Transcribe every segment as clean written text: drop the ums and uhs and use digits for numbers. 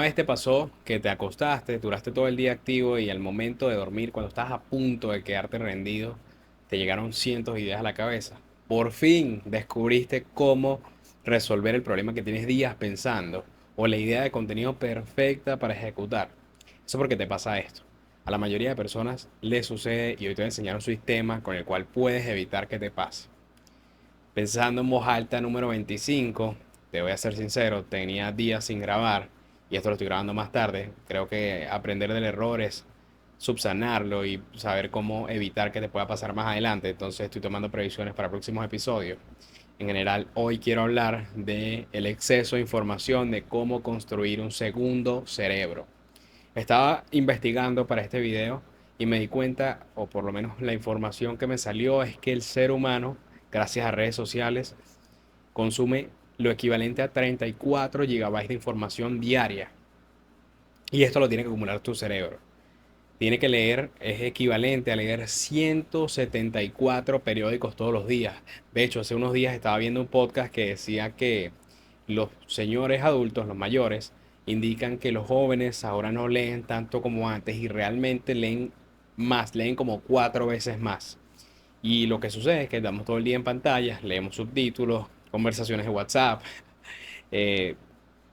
vez te pasó que te acostaste, duraste todo el día activo y al momento de dormir, cuando estás a punto de quedarte rendido, te llegaron cientos de ideas a la cabeza? Por fin descubriste cómo resolver el problema que tienes días pensando o la idea de contenido perfecta para ejecutar. Eso porque te pasa esto. A la mayoría de personas les sucede y hoy te voy a enseñar un sistema con el cual puedes evitar que te pase. Pensando en voz alta número 25, te voy a ser sincero, tenía días sin grabar y esto lo estoy grabando más tarde. Creo que aprender del error es subsanarlo y saber cómo evitar que te pueda pasar más adelante. Entonces estoy tomando previsiones para próximos episodios. En general, hoy quiero hablar de el exceso de información, de cómo construir un segundo cerebro. Estaba investigando para este video y me di cuenta, o por lo menos la información que me salió, es que el ser humano, gracias a redes sociales, consume lo equivalente a 34 gigabytes de información diaria. Y esto lo tiene que acumular tu cerebro. Tiene que leer, es equivalente a leer 174 periódicos todos los días. De hecho, hace unos días estaba viendo un podcast que decía que los señores adultos, los mayores, indican que los jóvenes ahora no leen tanto como antes y realmente leen más, leen como 4 veces más. Y lo que sucede es que estamos todo el día en pantallas, leemos subtítulos, conversaciones de WhatsApp, eh,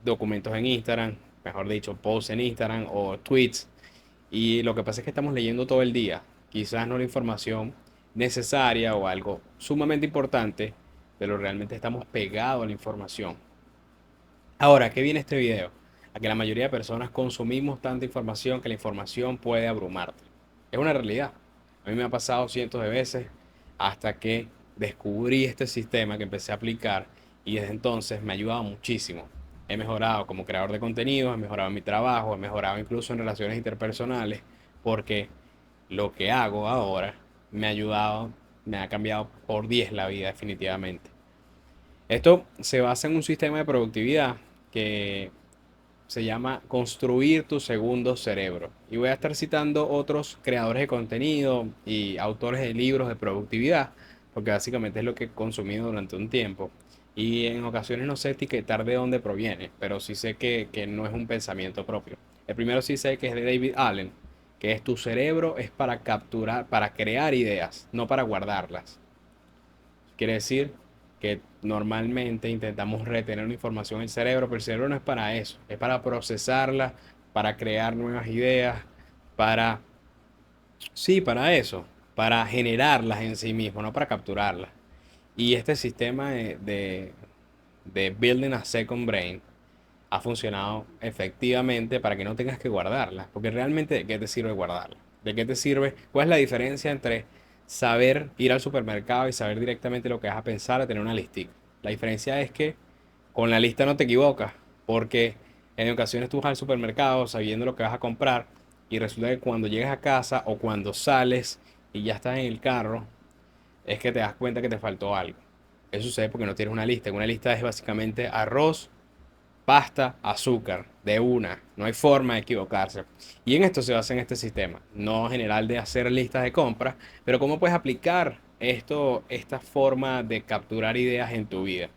documentos en Instagram, mejor dicho, posts en Instagram o tweets. Y lo que pasa es que estamos leyendo todo el día, quizás no la información necesaria o algo sumamente importante, pero realmente estamos pegados a la información. Ahora, ¿qué viene este video? A que la mayoría de personas consumimos tanta información que la información puede abrumarte. Es una realidad. A mí me ha pasado cientos de veces hasta que descubrí este sistema que empecé a aplicar y desde entonces me ha ayudado muchísimo. He mejorado como creador de contenido, he mejorado en mi trabajo, he mejorado incluso en relaciones interpersonales porque lo que hago ahora me ha ayudado, me ha cambiado por 10 la vida definitivamente. Esto se basa en un sistema de productividad que se llama construir tu segundo cerebro. Y voy a estar citando otros creadores de contenido y autores de libros de productividad, porque básicamente es lo que he consumido durante un tiempo. Y en ocasiones no sé etiquetar de dónde proviene, pero sí sé que no es un pensamiento propio. El primero sí sé que es de David Allen, que es tu cerebro es para capturar, para crear ideas, no para guardarlas. Quiere decir que normalmente intentamos retener una información en el cerebro, pero el cerebro no es para eso, es para procesarla, para crear nuevas ideas, para, sí, para eso, para generarlas en sí mismo, no para capturarlas. Y este sistema de Building a Second Brain ha funcionado efectivamente para que no tengas que guardarlas. Porque realmente, ¿de qué te sirve guardarlas? ¿De qué te sirve? ¿Cuál es la diferencia entre saber ir al supermercado y saber directamente lo que vas a pensar a tener una listica? La diferencia es que con la lista no te equivocas, porque en ocasiones tú vas al supermercado sabiendo lo que vas a comprar y resulta que cuando llegas a casa o cuando sales y ya estás en el carro, es que te das cuenta que te faltó algo. Eso sucede porque no tienes una lista. Una lista es básicamente arroz, pasta, azúcar, de una. No hay forma de equivocarse. Y en esto se basa en este sistema, no general de hacer listas de compras, pero cómo puedes aplicar esto, esta forma de capturar ideas en tu vida.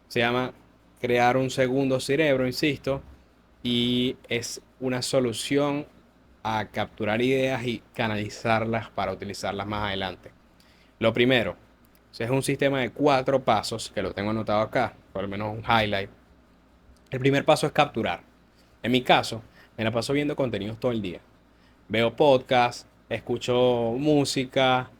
Se llama crear un segundo cerebro, insisto, y es una solución a capturar ideas y canalizarlas para utilizarlas más adelante. Lo primero, es un sistema de 4 pasos que lo tengo anotado acá, por lo menos un highlight. El primer paso es capturar. En mi caso, me la paso viendo contenidos todo el día. Veo podcasts, escucho música,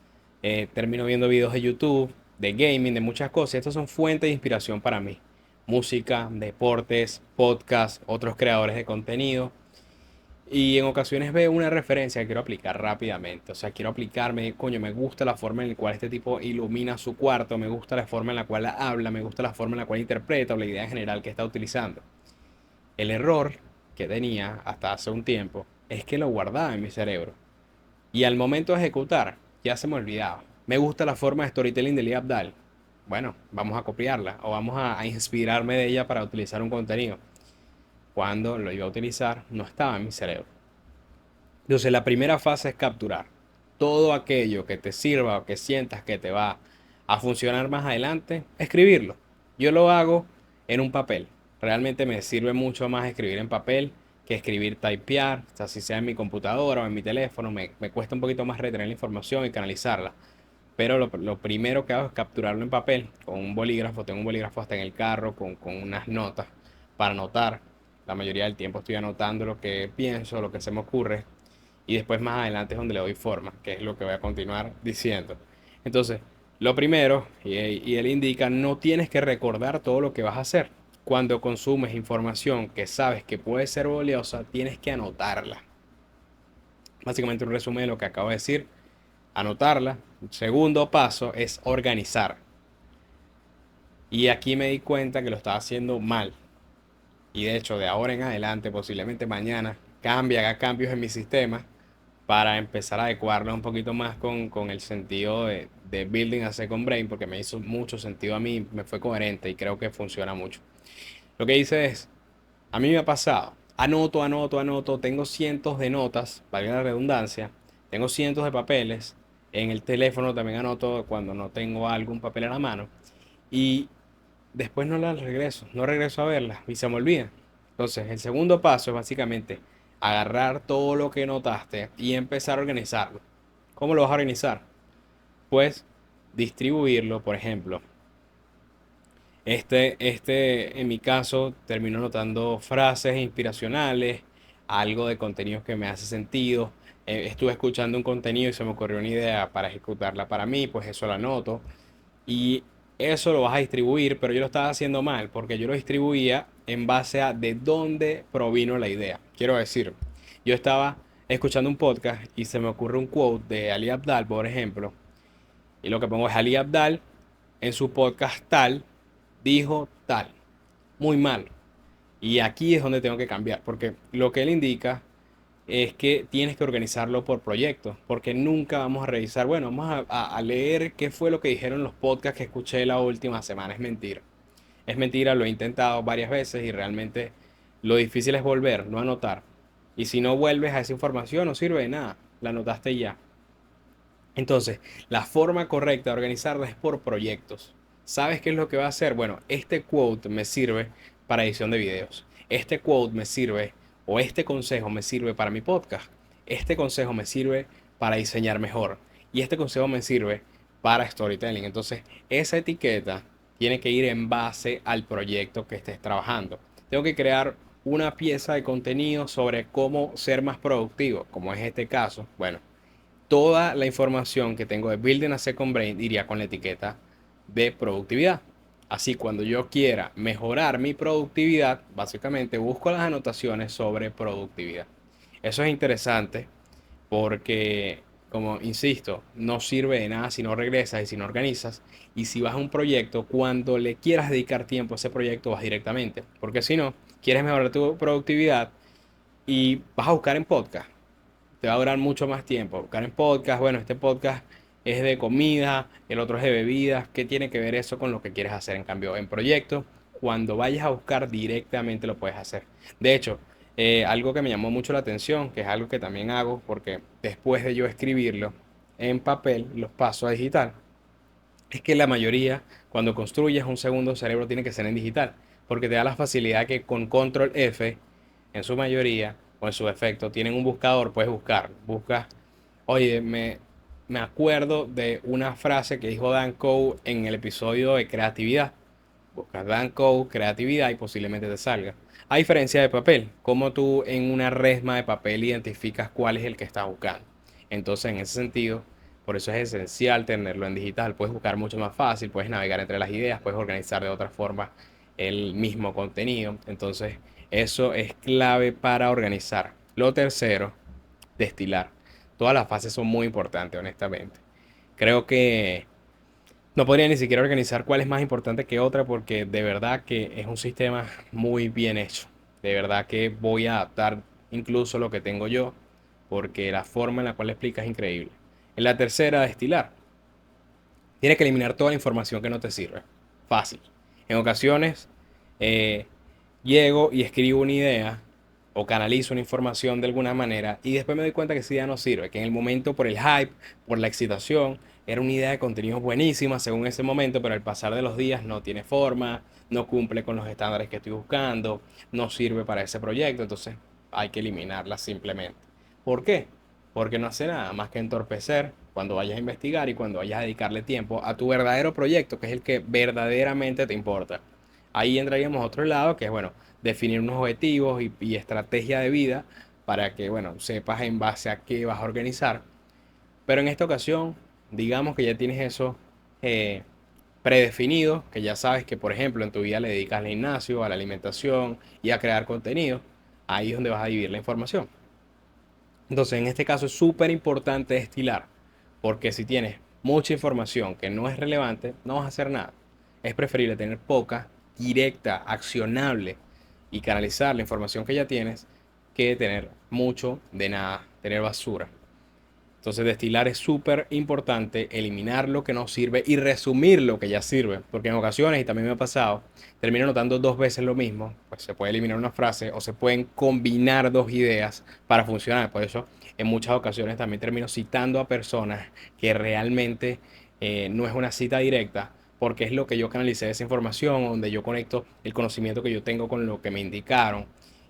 termino viendo videos de YouTube, de gaming, de muchas cosas. Estas son fuentes de inspiración para mí. Música, deportes, podcasts, otros creadores de contenido. Y en ocasiones veo una referencia que quiero aplicar rápidamente. O sea, quiero aplicarme, coño, me gusta la forma en la cual este tipo ilumina su cuarto, me gusta la forma en la cual habla, me gusta la forma en la cual interpreta o la idea general que está utilizando. El error que tenía hasta hace un tiempo es que lo guardaba en mi cerebro. Y al momento de ejecutar, ya se me olvidaba. Me gusta la forma de storytelling de Lee Abdal. Bueno, vamos a copiarla o vamos a inspirarme de ella para utilizar un contenido. Cuando lo iba a utilizar, no estaba en mi cerebro. Entonces, la primera fase es capturar todo aquello que te sirva o que sientas que te va a funcionar más adelante, escribirlo. Yo lo hago en un papel. realmente me sirve mucho más escribir en papel que escribir typear, o sea, si sea en mi computadora o en mi teléfono, me cuesta un poquito más retener la información y canalizarla. Pero lo primero que hago es capturarlo en papel con un bolígrafo. Tengo un bolígrafo hasta en el carro con unas notas para anotar. La mayoría del tiempo estoy anotando lo que pienso, lo que se me ocurre. Y después más adelante es donde le doy forma, que es lo que voy a continuar diciendo. Entonces, lo primero, y él indica, no tienes que recordar todo lo que vas a hacer. Cuando consumes información que sabes que puede ser valiosa, tienes que anotarla. Básicamente un resumen de lo que acabo de decir, anotarla. Segundo paso es organizar. Y aquí me di cuenta que lo estaba haciendo mal. Y de hecho, de ahora en adelante, posiblemente mañana, haga cambios en mi sistema para empezar a adecuarlo un poquito más con el sentido de Building a Second Brain, porque me hizo mucho sentido a mí, me fue coherente y creo que funciona mucho. Lo que hice es, a mí me ha pasado, anoto, tengo cientos de notas, valga la redundancia, tengo cientos de papeles, en el teléfono también anoto cuando no tengo algún papel en la mano y después no las regreso, no regreso a verlas y se me olvida. Entonces, el segundo paso es básicamente agarrar todo lo que notaste y empezar a organizarlo. ¿Cómo lo vas a organizar? Pues distribuirlo, por ejemplo. En mi caso, termino notando frases inspiracionales, algo de contenido que me hace sentido. Estuve escuchando un contenido y se me ocurrió una idea para ejecutarla para mí, pues eso la anoto. Y eso lo vas a distribuir, pero yo lo estaba haciendo mal, porque yo lo distribuía en base a de dónde provino la idea. Quiero decir, yo estaba escuchando un podcast y se me ocurre un quote de Ali Abdal, por ejemplo, y lo que pongo es Ali Abdal en su podcast tal, dijo tal, muy mal. Y aquí es donde tengo que cambiar, porque lo que él indica es que tienes que organizarlo por proyectos, porque nunca vamos a revisar, bueno, vamos a leer qué fue lo que dijeron los podcasts que escuché la última semana. Es mentira. Es mentira, lo he intentado varias veces y realmente lo difícil es volver, no anotar. Y si no vuelves a esa información, no sirve de nada, la anotaste ya. Entonces, la forma correcta de organizarla es por proyectos. ¿Sabes qué es lo que va a hacer? Bueno, este quote me sirve para edición de videos. Este quote me sirve, o este consejo me sirve para mi podcast. Este consejo me sirve para diseñar mejor. Y este consejo me sirve para storytelling. Entonces, esa etiqueta tiene que ir en base al proyecto que estés trabajando. Tengo que crear una pieza de contenido sobre cómo ser más productivo, como es este caso. Bueno, toda la información que tengo de Building a Second Brain iría con la etiqueta de productividad. Así, cuando yo quiera mejorar mi productividad, básicamente busco las anotaciones sobre productividad. Eso es interesante porque, como insisto, no sirve de nada si no regresas y si no organizas. Y si vas a un proyecto, cuando le quieras dedicar tiempo a ese proyecto, vas directamente. Porque si no, quieres mejorar tu productividad y vas a buscar en podcast, te va a durar mucho más tiempo. Buscar en podcast, bueno, este podcast es de comida, el otro es de bebidas. ¿Qué tiene que ver eso con lo que quieres hacer? En cambio, en proyectos, cuando vayas a buscar directamente lo puedes hacer. De hecho, algo que me llamó mucho la atención, que es algo que también hago, porque después de yo escribirlo en papel, los paso a digital, es que la mayoría, cuando construyes un segundo cerebro, tiene que ser en digital, porque te da la facilidad que con control F, en su mayoría, o en su efecto, tienen un buscador, puedes buscar, buscas, oye, me acuerdo de una frase que dijo Dan Coe en el episodio de creatividad. Buscas Dan Coe, creatividad y posiblemente te salga. A diferencia de papel, como tú en una resma de papel identificas cuál es el que estás buscando. Entonces, en ese sentido, por eso es esencial tenerlo en digital. Puedes buscar mucho más fácil, puedes navegar entre las ideas, puedes organizar de otra forma el mismo contenido. Entonces, eso es clave para organizar. Lo tercero, destilar. Todas las fases son muy importantes, honestamente. Creo que no podría ni siquiera organizar cuál es más importante que otra porque de verdad que es un sistema muy bien hecho. De verdad que voy a adaptar incluso lo que tengo yo porque la forma en la cual explica es increíble. En la tercera, destilar. Tienes que eliminar toda la información que no te sirve. Fácil. En ocasiones eh, llego y escribo una idea o canalizo una información de alguna manera y después me doy cuenta que esa idea no sirve, que en el momento por el hype, por la excitación, era una idea de contenido buenísima según ese momento, pero al pasar de los días no tiene forma, no cumple con los estándares que estoy buscando, no sirve para ese proyecto, entonces hay que eliminarla simplemente. ¿Por qué? Porque no hace nada más que entorpecer cuando vayas a investigar y cuando vayas a dedicarle tiempo a tu verdadero proyecto, que es el que verdaderamente te importa. Ahí entraríamos a otro lado, que es, bueno, definir unos objetivos y estrategia de vida para que, bueno, sepas en base a qué vas a organizar. Pero en esta ocasión, digamos que ya tienes eso eh, predefinido, que ya sabes que, por ejemplo, en tu vida le dedicas al gimnasio, a la alimentación y a crear contenido. Ahí es donde vas a dividir la información. Entonces, en este caso es súper importante destilar, porque si tienes mucha información que no es relevante, no vas a hacer nada. Es preferible tener poca, directa, accionable y canalizar la información que ya tienes que tener mucho de nada, tener basura. Entonces destilar es súper importante, eliminar lo que no sirve y resumir lo que ya sirve, porque en ocasiones, y también me ha pasado, termino notando dos veces lo mismo, pues se puede eliminar una frase o se pueden combinar dos ideas para funcionar. Por eso en muchas ocasiones también termino citando a personas que realmente no es una cita directa, porque es lo que yo canalicé de esa información, donde yo conecto el conocimiento que yo tengo con lo que me indicaron.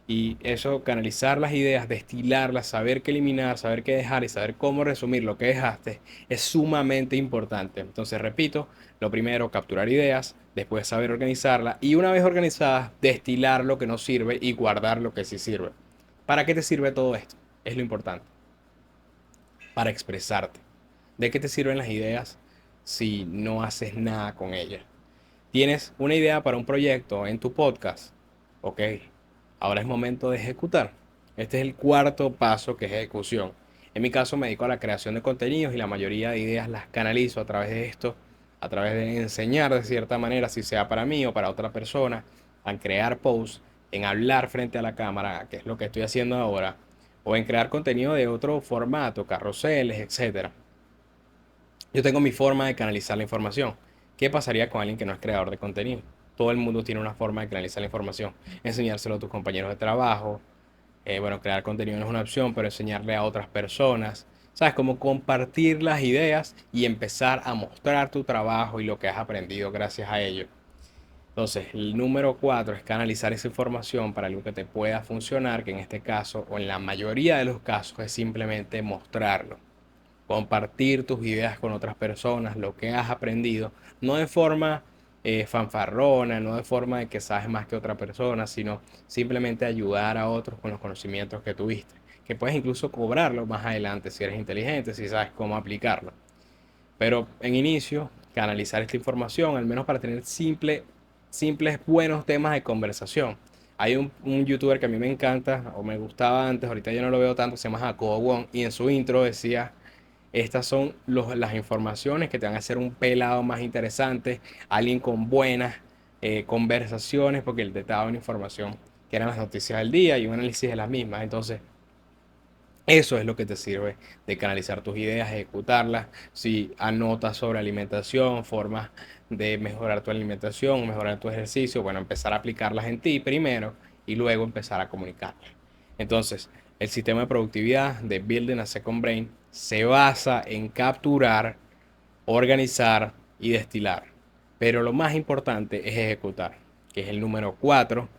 Y eso, canalizar las ideas, destilarlas, saber qué eliminar, saber qué dejar y saber cómo resumir lo que dejaste es sumamente importante. Entonces, repito, lo primero, capturar ideas, después saber organizarlas y una vez organizadas, destilar lo que no sirve y guardar lo que sí sirve. ¿Para qué te sirve todo esto? Es lo importante. Para expresarte. ¿De qué te sirven las ideas si no haces nada con ellas? Tienes una idea para un proyecto en tu podcast. Ok, ahora es momento de ejecutar. Este es el cuarto paso, que es ejecución. En mi caso me dedico a la creación de contenidos y la mayoría de ideas las canalizo a través de esto, a través de enseñar de cierta manera, si sea para mí o para otra persona, a crear posts, en hablar frente a la cámara, que es lo que estoy haciendo ahora, o en crear contenido de otro formato, carruseles, etcétera. Yo tengo mi forma de canalizar la información. ¿Qué pasaría con alguien que no es creador de contenido? Todo el mundo tiene una forma de canalizar la información. Enseñárselo a tus compañeros de trabajo. Bueno, crear contenido no es una opción, pero enseñarle a otras personas. ¿Sabes? Como compartir las ideas y empezar a mostrar tu trabajo y lo que has aprendido gracias a ello. Entonces, el número cuatro es canalizar esa información para algo que te pueda funcionar, que en este caso, o en la mayoría de los casos, es simplemente mostrarlo, compartir tus ideas con otras personas, lo que has aprendido, no de forma fanfarrona, no de forma de que sabes más que otra persona, sino simplemente ayudar a otros con los conocimientos que tuviste, que puedes incluso cobrarlo más adelante si eres inteligente, si sabes cómo aplicarlo. Pero en inicio, canalizar esta información, al menos para tener simples buenos temas de conversación. Hay un youtuber que a mí me encanta, o me gustaba antes, ahorita yo no lo veo tanto, se llama Jacobo Wong, y en su intro decía: estas son las informaciones que te van a hacer un pelado más interesante, alguien con buenas conversaciones, porque él te daba una información que eran las noticias del día y un análisis de las mismas. Entonces, eso es lo que te sirve de canalizar tus ideas, ejecutarlas. Si anotas sobre alimentación, formas de mejorar tu alimentación, mejorar tu ejercicio, bueno, empezar a aplicarlas en ti primero y luego empezar a comunicarlas. Entonces, el sistema de productividad de Building a Second Brain se basa en capturar, organizar y destilar. Pero lo más importante es ejecutar, que es el número 4.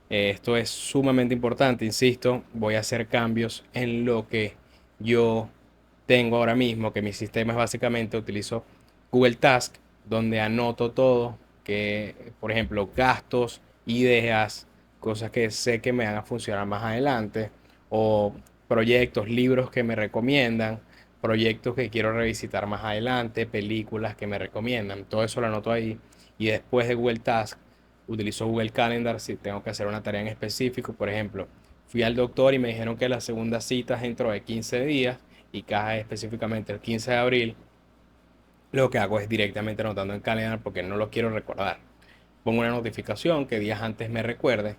Esto es sumamente importante, insisto, voy a hacer cambios en lo que yo tengo ahora mismo, que mi sistema es básicamente, utilizo Google Task, donde anoto todo, que por ejemplo gastos, ideas, cosas que sé que me van a funcionar más adelante, o proyectos, libros que me recomiendan, proyectos que quiero revisitar más adelante, películas que me recomiendan, todo eso lo anoto ahí. Y después de Google Task utilizo Google Calendar si tengo que hacer una tarea en específico. Por ejemplo, fui al doctor y me dijeron que la segunda cita es dentro de 15 días y cae específicamente el 15 de abril. Lo que hago es directamente anotando en Calendar porque no lo quiero recordar. Pongo una notificación que días antes me recuerde,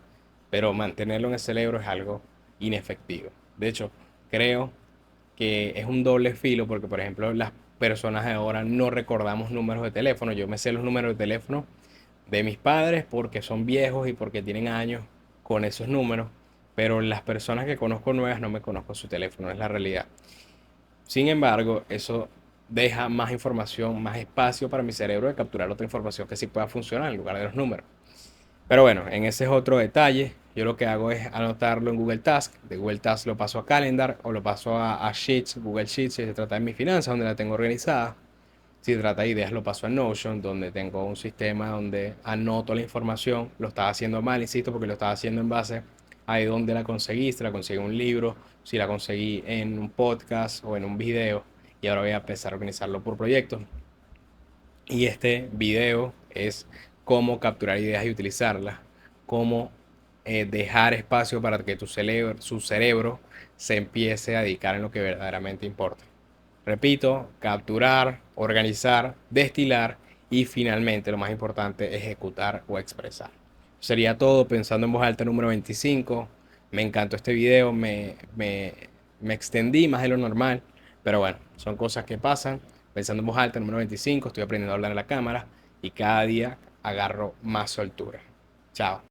pero mantenerlo en el cerebro es algo inefectivo. De hecho, creo que es un doble filo porque, por ejemplo, las personas de ahora no recordamos números de teléfono. Yo me sé los números de teléfono de mis padres porque son viejos y porque tienen años con esos números, pero las personas que conozco nuevas no me conozco su teléfono, es la realidad. Sin embargo, eso deja más información, más espacio para mi cerebro de capturar otra información que sí pueda funcionar en lugar de los números. Pero bueno, en ese es otro detalle. Yo lo que hago es anotarlo en Google Task. De Google Task lo paso a Calendar o lo paso a Sheets, Google Sheets, si se trata de mis finanzas, donde la tengo organizada. Si se trata de ideas, lo paso a Notion, donde tengo un sistema donde anoto la información. Lo estaba haciendo mal, insisto, porque lo estaba haciendo en base a de dónde la conseguí. Si la conseguí en un libro, si la conseguí en un podcast o en un video. Y ahora voy a empezar a organizarlo por proyectos. Y este video es cómo capturar ideas y utilizarlas, cómo dejar espacio para que su cerebro se empiece a dedicar en lo que verdaderamente importa. Repito, capturar, organizar, destilar y finalmente, lo más importante, ejecutar o expresar. Sería todo pensando en voz alta número 25. Me encantó este video, me extendí más de lo normal, pero bueno, son cosas que pasan. Pensando en voz alta número 25, estoy aprendiendo a hablar en la cámara y cada día agarro más soltura. Chao.